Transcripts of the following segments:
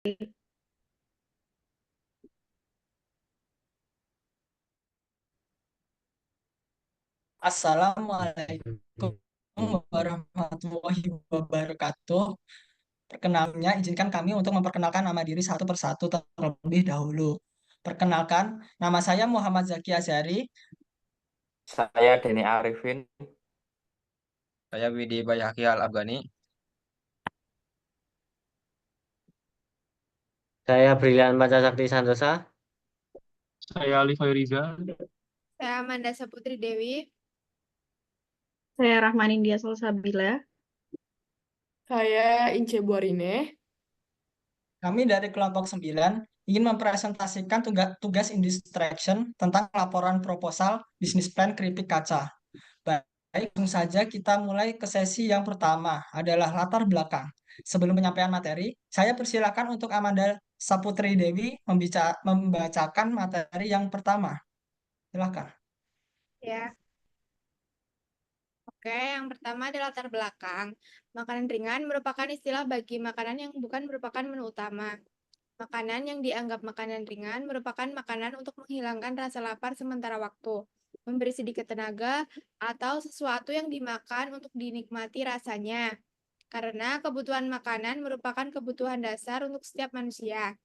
Assalamualaikum warahmatullahi wabarakatuh. Perkenalnya, izinkan kami untuk memperkenalkan nama diri satu persatu terlebih dahulu. Perkenalkan, nama saya Muhammad Zaki Azhari. Saya Denny Arifin. Saya Widi Bayhaqi Al-Afghani. Saya Brilian Sakti Santosa. Saya Ali Khairiza. Saya Amanda Saputri Dewi. Saya Rahman India Salsabila. Saya Ince Buarine. Kami dari kelompok 9 ingin mempresentasikan tugas Indistraction tentang laporan proposal bisnis plan keripik kaca. Baik, langsung saja kita mulai ke sesi yang pertama, adalah latar belakang. Sebelum penyampaian materi, saya persilakan untuk Amanda Saputri Dewi membacakan materi yang pertama. Silakan. Ya. Oke, yang pertama adalah latar belakang. Makanan ringan merupakan istilah bagi makanan yang bukan merupakan menu utama. Makanan yang dianggap makanan ringan merupakan makanan untuk menghilangkan rasa lapar sementara waktu, memberi sedikit tenaga, atau sesuatu yang dimakan untuk dinikmati rasanya. Karena kebutuhan makanan merupakan kebutuhan dasar untuk setiap manusia.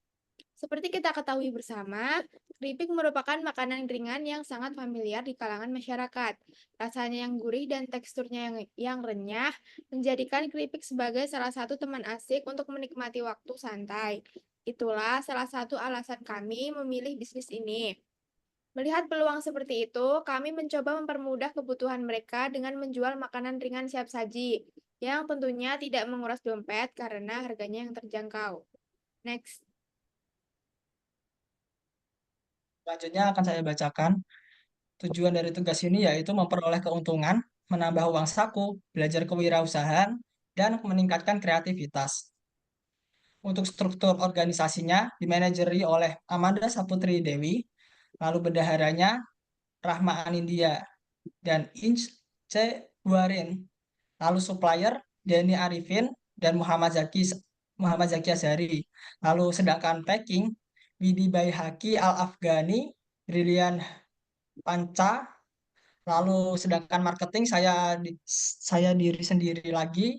Seperti kita ketahui bersama, keripik merupakan makanan ringan yang sangat familiar di kalangan masyarakat. Rasanya yang gurih dan teksturnya yang renyah menjadikan keripik sebagai salah satu teman asik untuk menikmati waktu santai. Itulah salah satu alasan kami memilih bisnis ini. Melihat peluang seperti itu, kami mencoba mempermudah kebutuhan mereka dengan menjual makanan ringan siap saji, yang tentunya tidak menguras dompet karena harganya yang terjangkau. Next. Selanjutnya akan saya bacakan. Tujuan dari tugas ini yaitu memperoleh keuntungan, menambah uang saku, belajar kewirausahaan, dan meningkatkan kreativitas. Untuk struktur organisasinya dimanajeri oleh Amanda Saputri Dewi, lalu bendaharanya Rahma Anindya dan Ince Buarin, lalu supplier Denny Arifin dan Muhammad Zaki Azhari. Lalu sedangkan packing Widi Bayhaqi Al-Afghani, Brilian Panca. Lalu sedangkan marketing saya diri sendiri lagi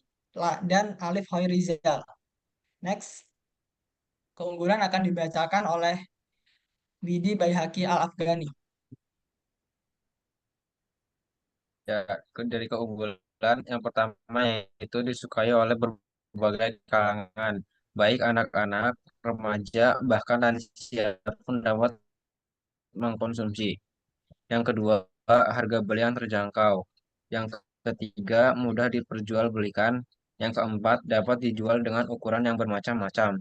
dan Alif Hoirizal. Next, keunggulan akan dibacakan oleh Widi Bayhaqi Al-Afghani. Ya, dari keunggulan yang pertama yaitu disukai oleh berbagai kalangan, baik anak-anak, remaja, bahkan lansia pun dapat mengkonsumsi. Yang kedua, harga beli yang terjangkau. Yang ketiga, mudah diperjualbelikan. Yang keempat, dapat dijual dengan ukuran yang bermacam-macam.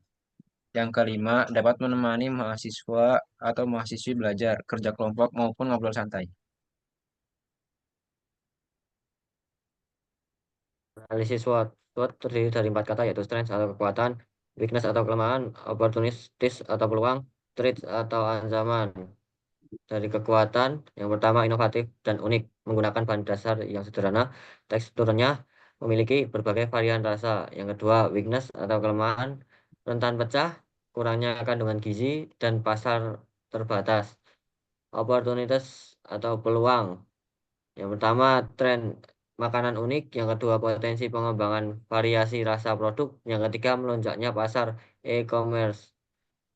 Yang kelima, dapat menemani mahasiswa atau mahasiswi belajar, kerja kelompok maupun ngobrol santai. Analisis SWOT. SWOT terdiri dari 4 kata yaitu strength atau kekuatan, weakness atau kelemahan, opportunities atau peluang, threats atau ancaman. Dari kekuatan, yang pertama inovatif dan unik, menggunakan bahan dasar yang sederhana, teksturnya memiliki berbagai varian rasa. Yang kedua, weakness atau kelemahan, rentan pecah, kurangnya kandungan gizi, dan pasar terbatas. Opportunities atau peluang, yang pertama tren makanan unik, yang kedua potensi pengembangan variasi rasa produk, yang ketiga melonjaknya pasar e-commerce,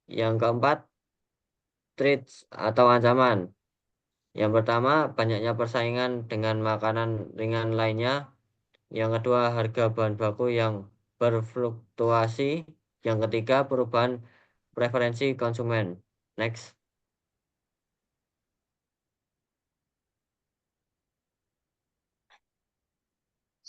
yang keempat threats atau ancaman. Yang pertama, banyaknya persaingan dengan makanan ringan lainnya. Yang kedua, harga bahan baku yang berfluktuasi. Yang ketiga, perubahan preferensi konsumen. Next.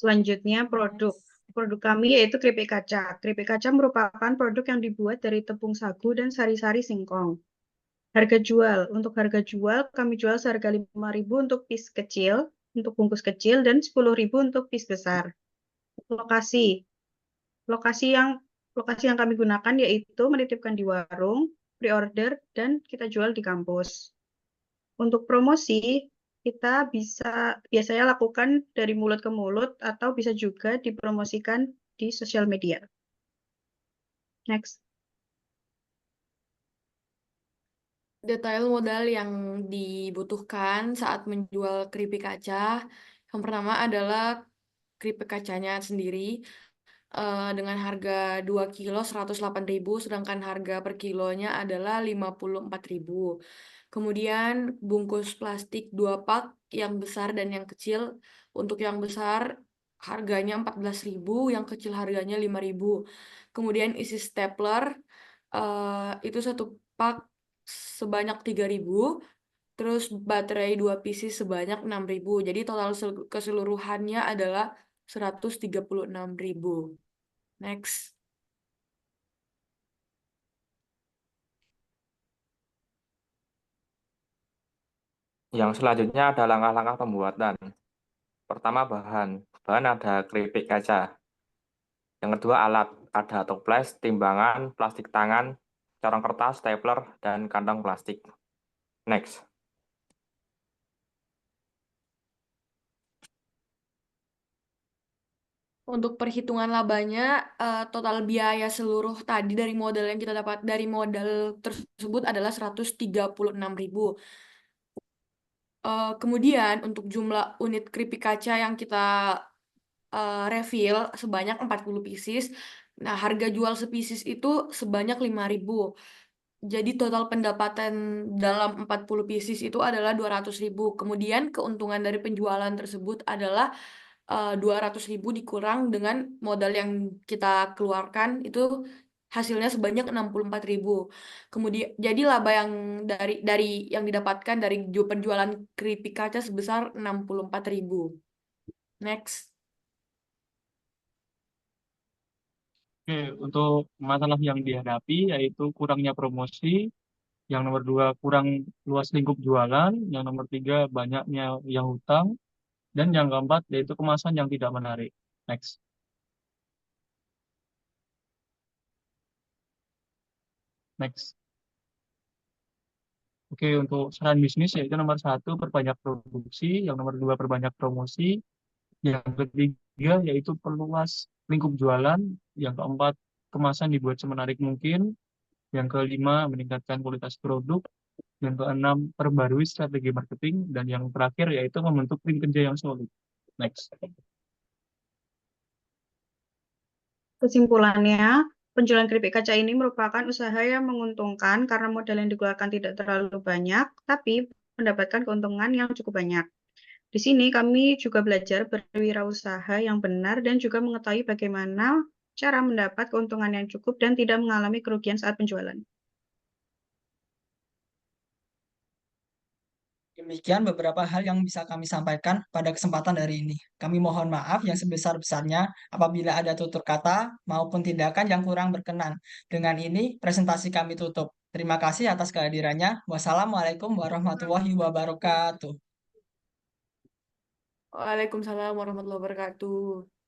Selanjutnya produk. Produk kami yaitu keripik kaca. Keripik kaca merupakan produk yang dibuat dari tepung sagu dan sari-sari singkong. Harga jual. Untuk harga jual, kami jual seharga 5.000 untuk piece kecil, untuk bungkus kecil, dan 10.000 untuk piece besar. Lokasi. Lokasi yang kami gunakan yaitu menitipkan di warung, pre-order, dan kita jual di kampus. Untuk promosi, kita bisa biasanya lakukan dari mulut ke mulut atau bisa juga dipromosikan di sosial media. Next. Detail modal yang dibutuhkan saat menjual keripik kaca. Yang pertama adalah keripik kacanya sendiri dengan harga 2 kilo 108.000, sedangkan harga per kilonya adalah 54.000. Kemudian bungkus plastik 2 pak yang besar dan yang kecil. Untuk yang besar harganya 14.000, yang kecil harganya 5.000. Kemudian isi stapler itu 1 pak sebanyak 3.000. Terus baterai 2 pieces sebanyak 6.000. Jadi total keseluruhannya adalah 136.000. Next. Yang selanjutnya ada langkah-langkah pembuatan. Pertama, bahan. Bahan ada keripik kaca. Yang kedua, alat. Ada toples, timbangan, plastik tangan, corong kertas, stapler, dan kantong plastik. Next. Untuk perhitungan labanya, total biaya seluruh tadi dari modal yang kita dapat dari modal tersebut adalah 136.000. Kemudian untuk jumlah unit keripik kaca yang kita refill sebanyak 40 pieces. Nah, harga jual sepieces itu sebanyak 5.000. Jadi total pendapatan dalam 40 pieces itu adalah 200.000. Kemudian keuntungan dari penjualan tersebut adalah 200.000 dikurang dengan modal yang kita keluarkan itu hasilnya sebanyak 64.000. Kemudian jadi laba yang dari yang didapatkan dari penjualan keripik kaca sebesar 64.000. Next. Oke, untuk masalah yang dihadapi yaitu kurangnya promosi, yang nomor 2 kurang luas lingkup jualan, yang nomor 3 banyaknya yang hutang, dan yang keempat yaitu kemasan yang tidak menarik. Next. Next. Oke, untuk saran bisnis yaitu nomor 1 perbanyak produksi, yang nomor 2 perbanyak promosi, yang ketiga yaitu perluas lingkup jualan, yang keempat kemasan dibuat semenarik mungkin, yang kelima meningkatkan kualitas produk, yang keenam perbarui strategi marketing, dan yang terakhir yaitu membentuk tim kerja yang solid. Next. Kesimpulannya, penjualan keripik kaca ini merupakan usaha yang menguntungkan karena modal yang dikeluarkan tidak terlalu banyak, tapi mendapatkan keuntungan yang cukup banyak. Di sini kami juga belajar berwirausaha yang benar dan juga mengetahui bagaimana cara mendapat keuntungan yang cukup dan tidak mengalami kerugian saat penjualan. Demikian beberapa hal yang bisa kami sampaikan pada kesempatan hari ini. Kami mohon maaf yang sebesar-besarnya apabila ada tutur kata maupun tindakan yang kurang berkenan. Dengan ini, presentasi kami tutup. Terima kasih atas kehadirannya. Wassalamualaikum warahmatullahi wabarakatuh. Waalaikumsalam warahmatullahi wabarakatuh.